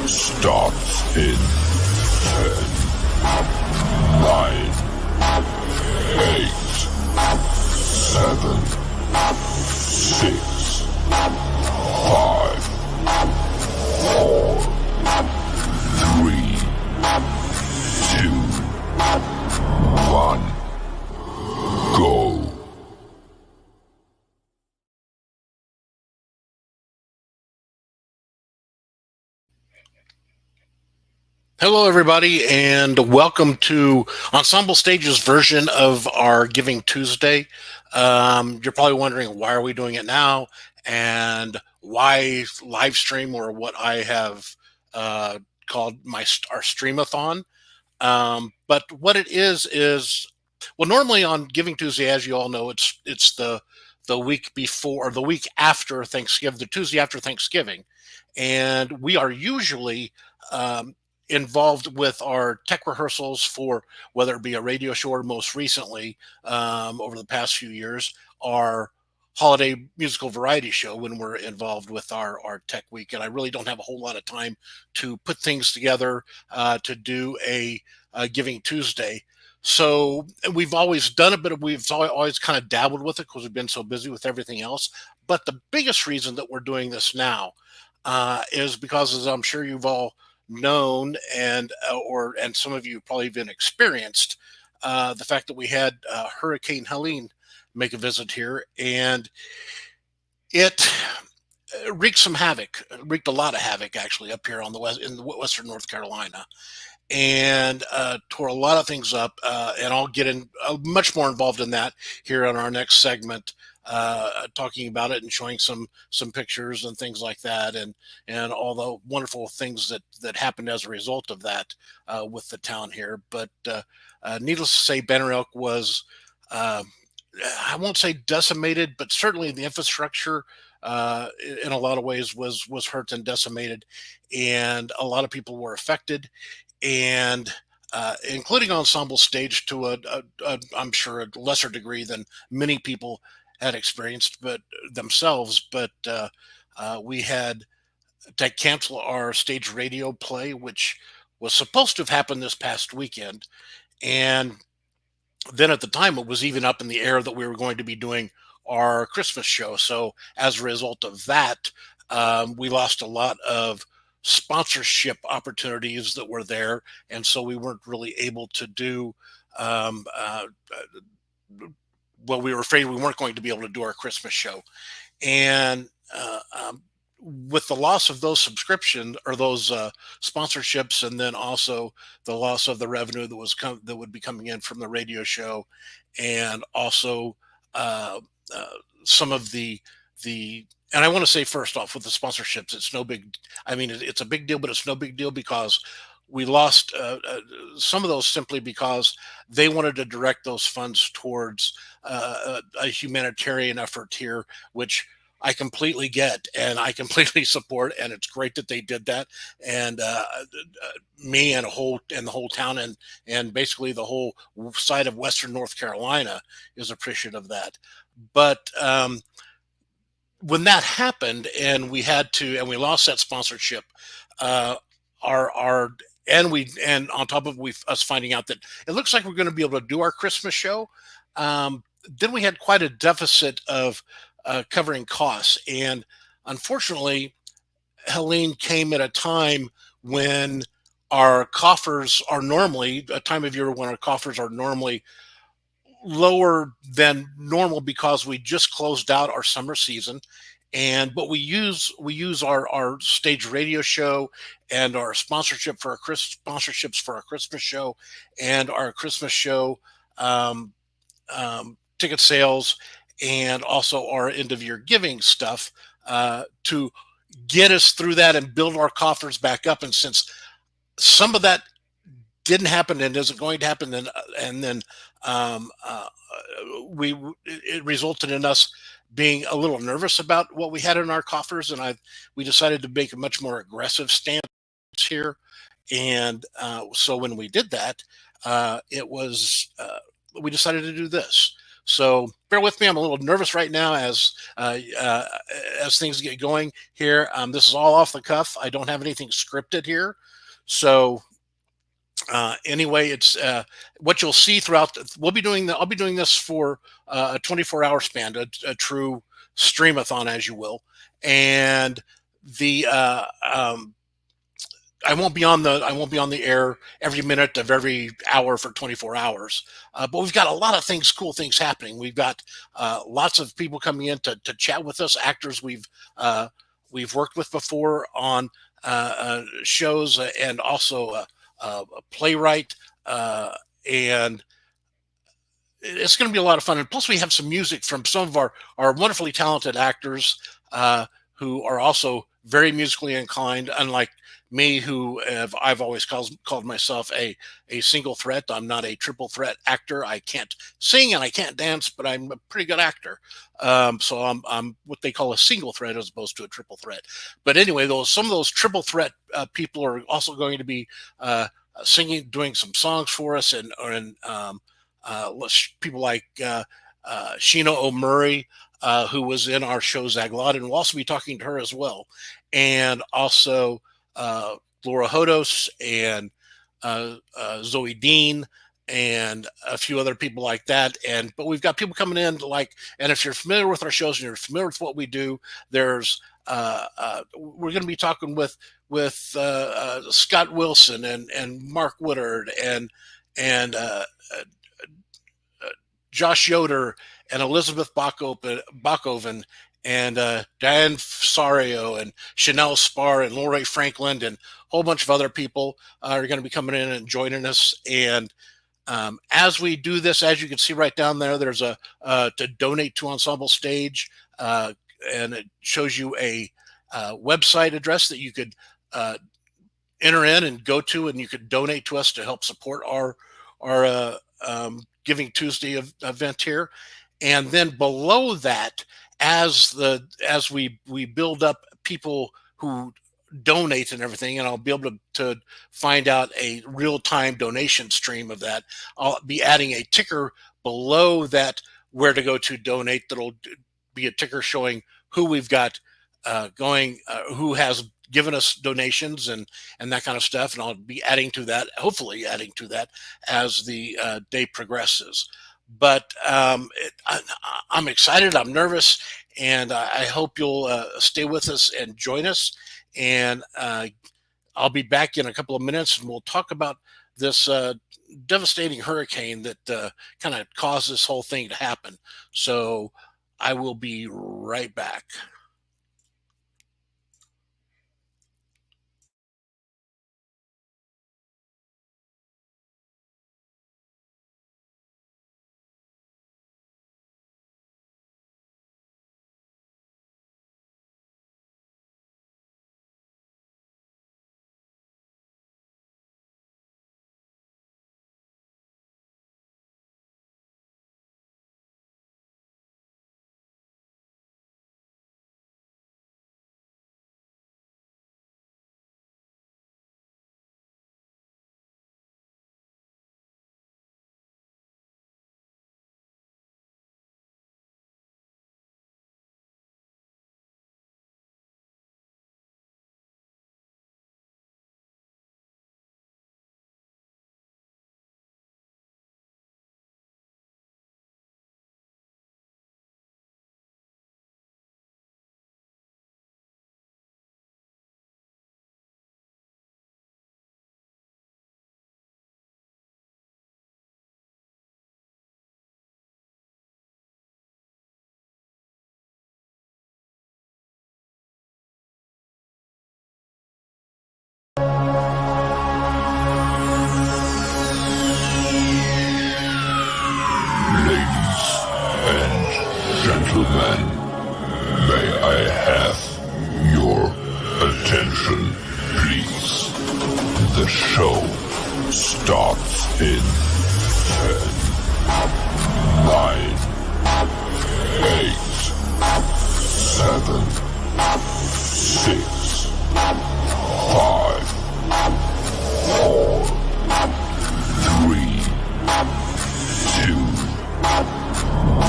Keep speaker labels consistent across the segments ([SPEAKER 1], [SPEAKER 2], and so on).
[SPEAKER 1] starts in 10, 9, 8, 7, 6, 5, 4, 3, 2, 1, go.
[SPEAKER 2] Hello, everybody, and welcome to Ensemble Stage's version of our Giving Tuesday. You're probably wondering, why are we doing it now, and why live stream, or what I have called our Stream-A-Thon. But what it is well, normally on Giving Tuesday, as you all know, it's the week before, or the week after Thanksgiving, the Tuesday after Thanksgiving, and we are usually um, involved with our tech rehearsals for, whether it be a radio show or most recently, over the past few years, our holiday musical variety show, when we're involved with our tech week. And I really don't have a whole lot of time to put things together to do a Giving Tuesday. So we've always done a bit of, we've always kind of dabbled with it because we've been so busy with everything else. But the biggest reason that we're doing this now is because, as I'm sure you've all known, and some of you probably even experienced, the fact that we had Hurricane Helene make a visit here, and it wreaked some havoc, wreaked a lot of havoc actually up here on the west, in western North Carolina, and tore a lot of things up. And I'll get in much more involved in that here on our next segment, talking about it and showing some pictures and things like that, and all the wonderful things that happened as a result of that with the town here. But needless to say, Banner Elk was, I won't say decimated, but certainly the infrastructure in a lot of ways was hurt and decimated, and a lot of people were affected, and including Ensemble Stage to I'm sure a lesser degree than many people had experienced, but themselves. But we had to cancel our stage radio play, which was supposed to have happened this past weekend, and then at the time it was even up in the air that we were going to be doing our Christmas show. So as a result of that, we lost a lot of sponsorship opportunities that were there, and so we weren't really able to do. Um, well, we were afraid we weren't going to be able to do our Christmas show, and with the loss of those subscriptions, or those sponsorships, and then also the loss of the revenue that would be coming in from the radio show, and also uh, uh, some of the and I want to say, first off, with the sponsorships, it's no big. I mean, it's a big deal, but it's no big deal because we lost some of those simply because they wanted to direct those funds towards a humanitarian effort here, which I completely get and I completely support, and it's great that they did that. And me and the whole town, and basically the whole side of Western North Carolina is appreciative of that. But when that happened, and we lost that sponsorship, uh, our and on top of us finding out that it looks like we're going to be able to do our Christmas show, then we had quite a deficit of covering costs. And unfortunately, Helene came at a time when our coffers are normally a time of year when our coffers are normally lower than normal, because we just closed out our summer season. And but we use our stage radio show, and our sponsorships for our Christmas show, and our Christmas show um, ticket sales, and also our end of year giving stuff, to get us through that and build our coffers back up. And since some of that didn't happen and isn't going to happen, and then um, uh, it resulted in us being a little nervous about what we had in our coffers, and we decided to make a much more aggressive stance here. And so when we did that, it was we decided to do this. So bear with me. I'm a little nervous right now as things get going here. This is all off the cuff. I don't have anything scripted here. So anyway, it's what you'll see throughout. I'll be doing this for a 24-hour span, a true Stream-A-Thon, as you will, and the I won't be on the air every minute of every hour for 24 hours. But we've got a lot of cool things happening. We've got lots of people coming in to chat with us, actors we've worked with before on shows, and also a playwright, and it's going to be a lot of fun. And plus, we have some music from some of our wonderfully talented actors who are also very musically inclined, unlike me, I've always called myself a single threat. I'm not a triple threat actor. I can't sing and I can't dance, but I'm a pretty good actor. So I'm what they call a single threat as opposed to a triple threat. But anyway, some of those triple threat people are also going to be singing, doing some songs for us, and people like Sheena O'Murray, who was in our show Zaglot, and we'll also be talking to her as well, and also Laura Hodos and Zoe Dean and a few other people like that. But we've got people coming in and if you're familiar with our shows and you're familiar with what we do, there's we're going to be talking with Scott Wilson and Mark Woodard and Josh Yoder and Elizabeth Bachhoven and Diane Fasario and Chanel Spar and Lori Franklin and a whole bunch of other people are going to be coming in and joining us. And as we do this, as you can see right down there, there's a to donate to Ensemble Stage, and it shows you a website address that you could enter in and go to, and you could donate to us to help support our Giving Tuesday event here. And then below that, as we build up people who donate and everything, and I'll be able to find out a real-time donation stream of that, I'll be adding a ticker below that where to go to donate. That'll be a ticker showing who we've got going, who has given us donations and that kind of stuff, and I'll be adding to that, hopefully adding to that as the day progresses. But I'm excited, I'm nervous, and I hope you'll stay with us and join us. And I'll be back in a couple of minutes, and we'll talk about this devastating hurricane that kind of caused this whole thing to happen. So I will be right back.
[SPEAKER 1] Gentlemen, may I have your attention, please? The show starts in 10, 9, 8, 7, 6, 5, 4, 3, 2,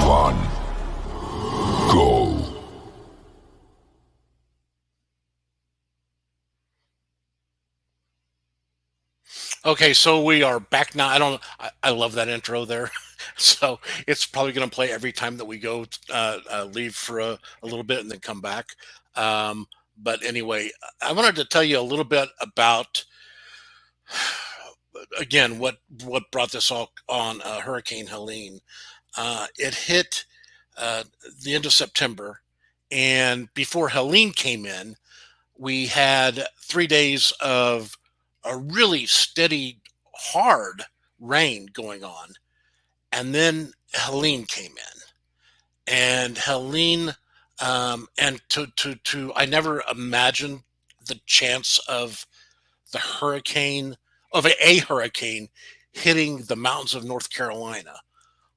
[SPEAKER 2] Okay, so we are back now. I don't. I love that intro there. So it's probably going to play every time that we go leave for a little bit and then come back. Um, but anyway, I wanted to tell you a little bit about again what brought this all on Hurricane Helene. It hit uh, the end of September, and before Helene came in, we had 3 days of a really steady, hard rain going on. And then Helene came in. And Helene, I never imagined the chance of the hurricane, of a hurricane hitting the mountains of North Carolina.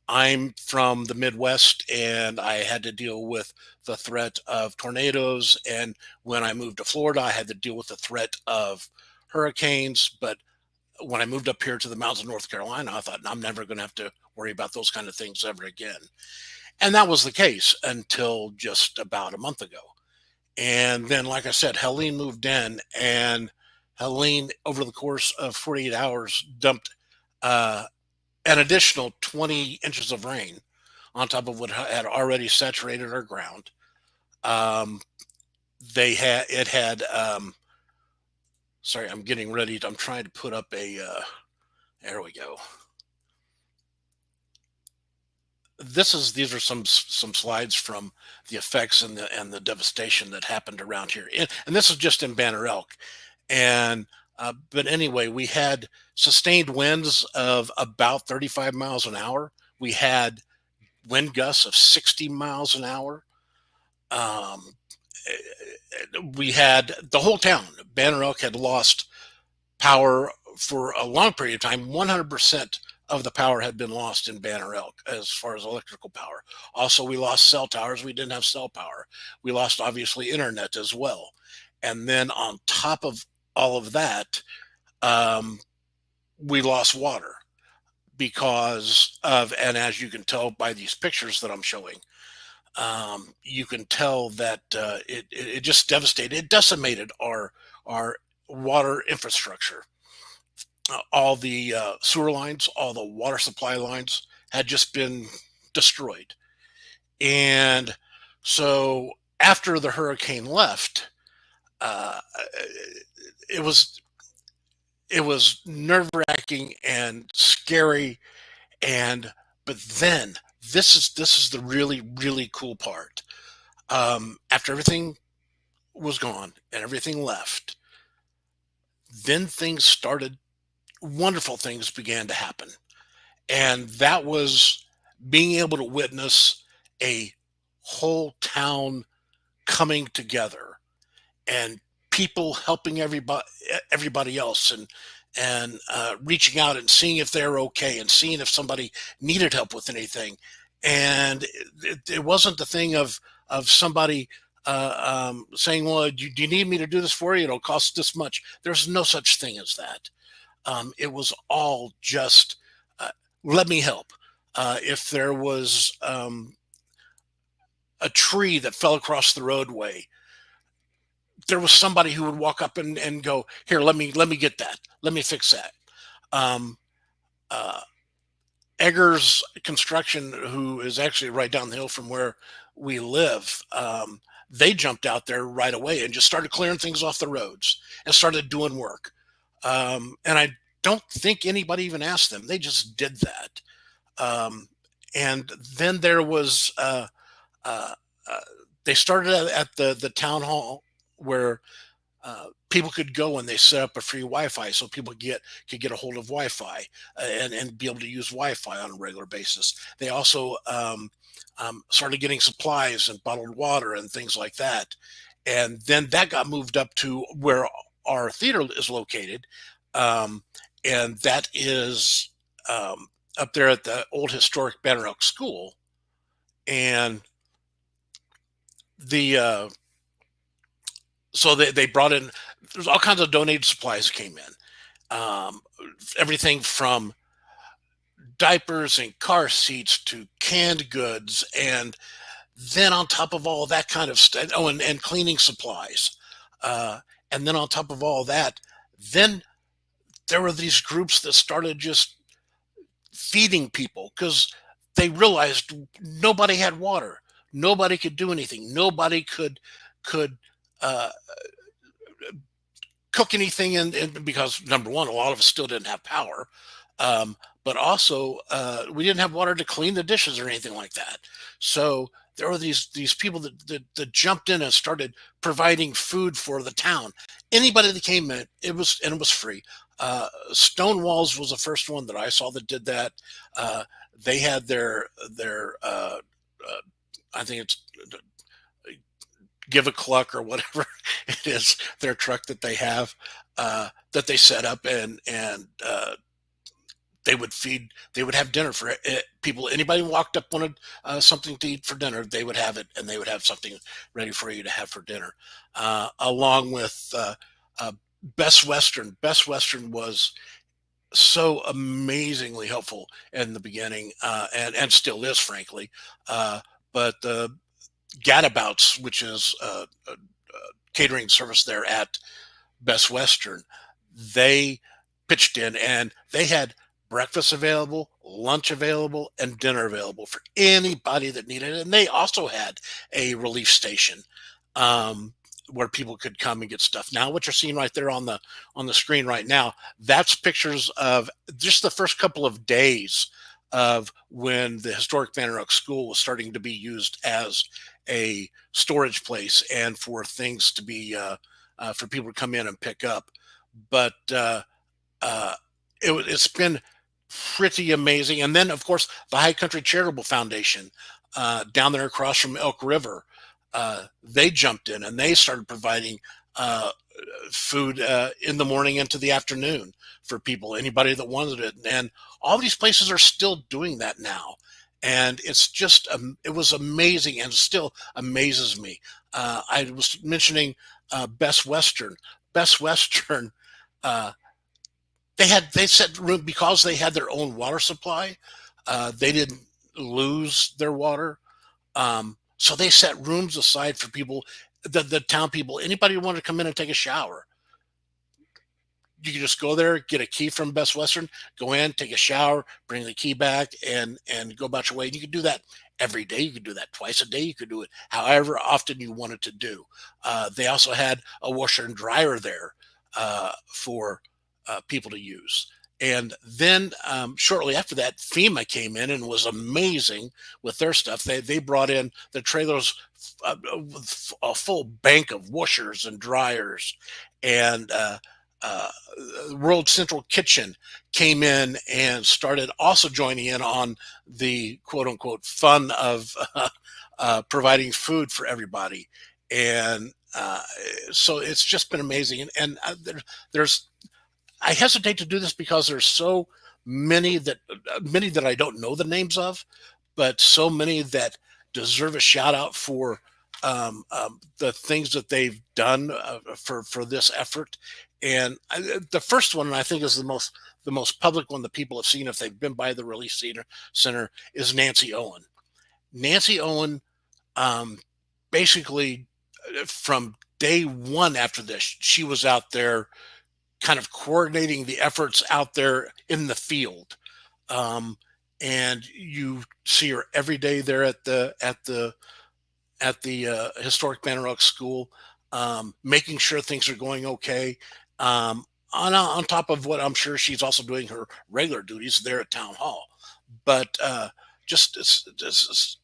[SPEAKER 2] I'm from the Midwest and I had to deal with the threat of tornadoes. And when I moved to Florida, I had to deal with the threat of hurricanes. But when I moved up here to the mountains of North Carolina, I thought I'm never going to have to worry about those kind of things ever again. And that was the case until just about a month ago. And then, like I said, Helene moved in, and Helene, over the course of 48 hours, dumped uh, an additional 20 inches of rain on top of what had already saturated our ground. Um, they had it had. Sorry, I'm getting ready. I'm trying to put up a. There we go. These are some slides from the effects and the devastation that happened around here, and this is just in Banner Elk. And but anyway, we had sustained winds of about 35 miles an hour. We had wind gusts of 60 miles an hour. Um, we had the whole town, Banner Elk, had lost power for a long period of time. 100% of the power had been lost in Banner Elk as far as electrical power. Also, we lost cell towers. We didn't have cell power. We lost, obviously, internet as well. And then on top of all of that, um, we lost water because of, and as you can tell by these pictures that I'm showing, you can tell that it just devastated, it decimated our water infrastructure. All the sewer lines, all the water supply lines had just been destroyed. And so after the hurricane left, uh, it was it was nerve wracking and scary. And but then this is the really cool part. After everything was gone and everything left, then things started. Wonderful things began to happen, and that was being able to witness a whole town coming together and people helping everybody else, and reaching out and seeing if they're okay and seeing if somebody needed help with anything. And it wasn't the thing of somebody saying, well, do you need me to do this for you, it'll cost this much. There's no such thing as that. It was all just uh, let me help. If there was a tree that fell across the roadway, there was somebody who would walk up and go, here, let me get that, let me fix that. um, uh, Eggers Construction, who is actually right down the hill from where we live, they jumped out there right away and just started clearing things off the roads and started doing work. And I don't think anybody even asked them; they just did that. Um, and then there was uh, uh, they started at the town hall where people could go and they set up a free Wi-Fi so people could get a hold of Wi-Fi and be able to use Wi-Fi on a regular basis. They also started getting supplies and bottled water and things like that. And then that got moved up to where our theater is located, um, and that is up there at the old historic Banner Elk School. And the so they brought in, there's all kinds of donated supplies came in, everything from diapers and car seats to canned goods, and then on top of all that kind of stuff, oh, and cleaning supplies, uh, and then on top of all that, then there were these groups that started just feeding people because they realized nobody had water, nobody could do anything, nobody could uh, cook anything, and because number one, a lot of us still didn't have power, um, but also we didn't have water to clean the dishes or anything like that. So there were these people that jumped in and started providing food for the town. Anybody that came in, it was free. Stonewalls was the first one that I saw that did that. Uh, they had their I think it's Give a Cluck or whatever it is, their truck that they have, that they set up, and they would feed, they would have dinner for people. Anybody who walked up wanted something to eat for dinner, they would have it, and they would have something ready for you to have for dinner, along with uh, Best Western. Best Western was so amazingly helpful in the beginning, and still is, frankly. But the Gadabouts, which is a catering service there at Best Western, they pitched in and they had breakfast available, lunch available, and dinner available for anybody that needed it. And they also had a relief station, um, where people could come and get stuff. Now, what you're seeing right there on the screen right now, that's pictures of just the first couple of days of when the historic Banner Oak School was starting to be used as a storage place and for things to be for people to come in and pick up. But uh, it's been pretty amazing. And then, of course, the High Country Charitable Foundation, down there across from Elk River, they jumped in and they started providing uh, food in the morning into the afternoon for people, anybody that wanted it. And all these places are still doing that now. And it's just, it was amazing and still amazes me. I was mentioning Best Western. Best Western, uh, they set room because they had their own water supply. They didn't lose their water, so they set rooms aside for people, the town people, anybody who wanted to come in and take a shower. You can just go there, get a key from Best Western, go in, take a shower, bring the key back, and go about your way. And you can do that every day. You could do that twice a day. You could do it however often you wanted to do. They also had a washer and dryer there for people to use. And then shortly after that, FEMA came in and was amazing with their stuff. They brought in the trailers with a full bank of washers and dryers, and uh, World Central Kitchen came in and started also joining in on the quote unquote fun of providing food for everybody. And so it's just been amazing. And there's, I hesitate to do this because there's so many that I don't know the names of, but so many that deserve a shout out for the things that they've done for this effort. And the first one, I think, is the most public one that people have seen if they've been by the Relief Center is Nancy Owen. Nancy Owen, um, basically, from day one after this, she was out there kind of coordinating the efforts out there in the field. Um, and you see her every day there at the historic Banner Oak School, making sure things are going okay. On top of what I'm sure she's also doing her regular duties there at Town Hall. But just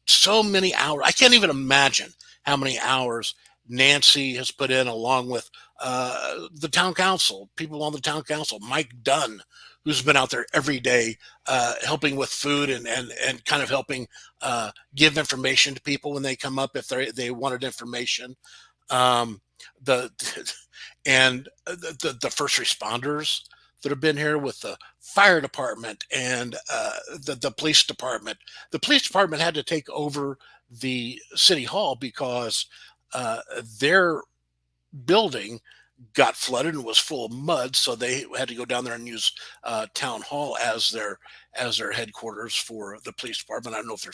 [SPEAKER 2] so many hours. I can't even imagine how many hours Nancy has put in, along with the town council, people on the town council, Mike Dunn, who's been out there every day helping with food and kind of helping give information to people when they come up if they wanted information. Um, the and the first responders that have been here with the fire department and the police department. The police department had to take over the city hall because their building got flooded and was full of mud, so they had to go down there and use town hall as their headquarters for the police department. I don't know if they're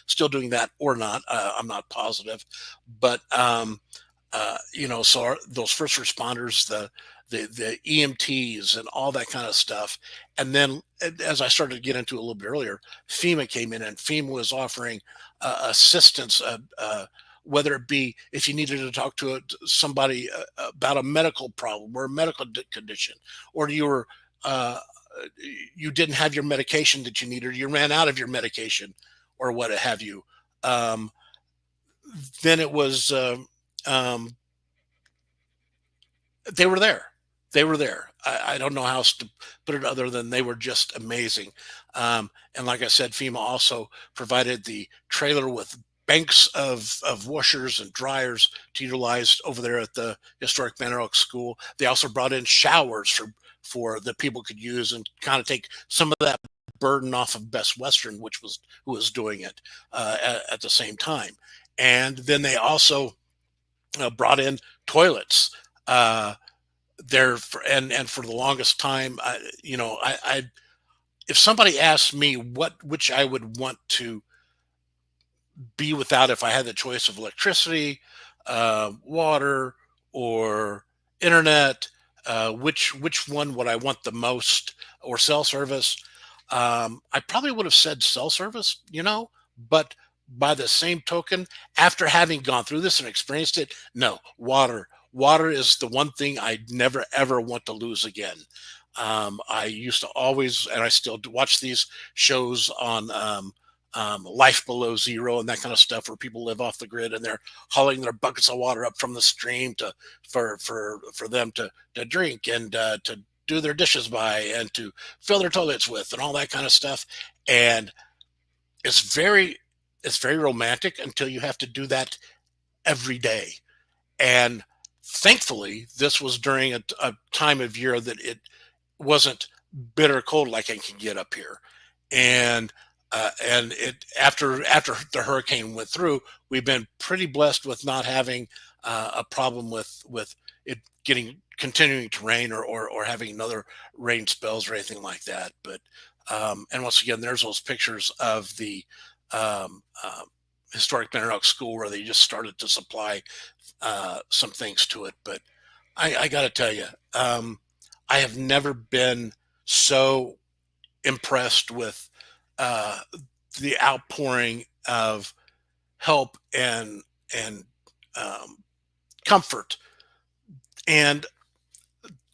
[SPEAKER 2] still doing that or not. I'm not positive, but so those first responders, the EMTs and all that kind of stuff. And then as I started to get into a little bit earlier, FEMA came in, and FEMA was offering assistance, whether it be if you needed to talk to somebody about a medical problem or a medical condition, or uh, you didn't have your medication that you needed, or you ran out of your medication, or what have you. Um, then it was um, they were there. They were there. I don't know how else to put it other than they were just amazing. And like I said, FEMA also provided the trailer with banks of washers and dryers to utilize over there at the historic Manor Oak School. They also brought in showers for that people could use and kind of take some of that burden off of Best Western, which was who was doing it at the same time. And then they also brought in toilets. There for, and for the longest time, I if somebody asked me which I would want to be without if I had the choice of electricity, water, or internet, which one would I want the most, or cell service? I probably would have said cell service, but by the same token, after having gone through this and experienced it, no, water. Water is the one thing I'd never ever want to lose again. I used to always, and I still do, watch these shows on Life Below Zero and that kind of stuff, where people live off the grid and they're hauling their buckets of water up from the stream for them to drink and to do their dishes by and to fill their toilets with and all that kind of stuff. And it's very it's very romantic until you have to do that every day. And thankfully, this was during a time of year that it wasn't bitter cold like I can get up here. And it after the hurricane went through, we've been pretty blessed with not having a problem with it getting continuing to rain or having another rain spells or anything like that. But and once again, there's those pictures of the um, historic Manor Oak School where they just started to supply some things to it. But I got to tell you, I have never been so impressed with uh, the outpouring of help and um, comfort. And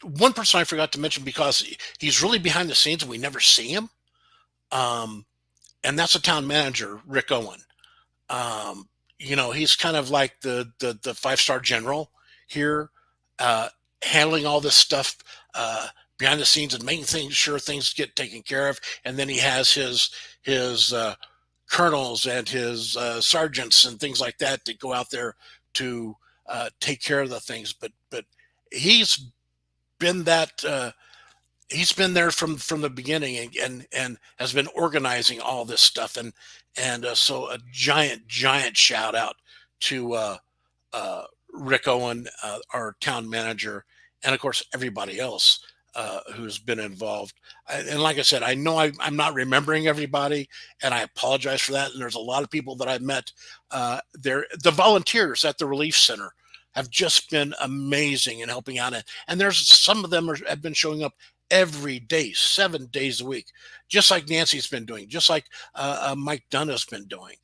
[SPEAKER 2] one person I forgot to mention, because he's really behind the scenes and we never see him, um, and that's the town manager, Rick Owen. He's kind of like the 5-star general here, uh, handling all this stuff behind the scenes and making sure things get taken care of. And then he has his colonels and his sergeants and things like that that go out there to take care of the things. But he's been that. He's been there from the beginning, and has been organizing all this stuff, and so a giant shout out to Rick Owen, our town manager, and of course everybody else who's been involved. And like I said, I know I'm not remembering everybody, and I apologize for that. And there's a lot of people that I've met there. The volunteers at the relief center have just been amazing in helping out, and there's some of them have been showing up every day, 7 days a week, just like Nancy's been doing, just like Mike Dunn has been doing.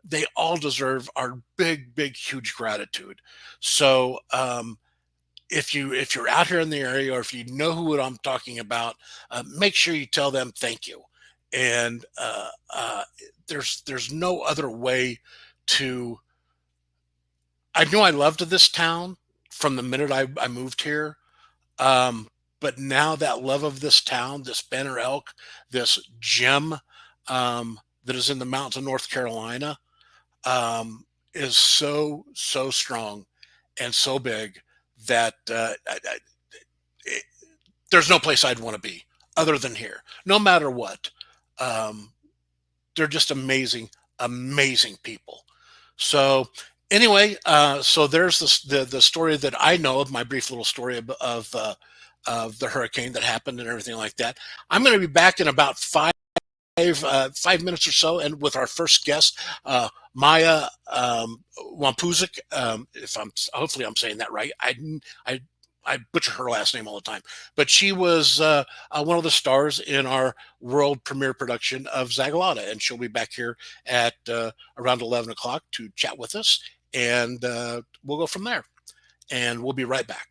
[SPEAKER 2] They all deserve our big, huge gratitude. So if you're out here in the area, or if you know who I'm talking about, make sure you tell them thank you. And there's no other way to. I knew I loved this town from the minute I moved here. Um, but now that love of this town, this Banner Elk, this gem that is in the mountains of North Carolina, is so strong and so big that it, there's no place I'd want to be other than here, no matter what. Um, they're just amazing people. So anyway, so there's the story that I know of, my brief little story of the hurricane that happened and everything like that. I'm going to be back in about 5 5 minutes or so, and with our first guest, Maya Wampuzik. If I'm hopefully I'm saying that right. I I butcher her last name all the time, but she was one of the stars in our world premiere production of Zagalata, and she'll be back here at around 11 o'clock to chat with us, and we'll go from there. And we'll be right back.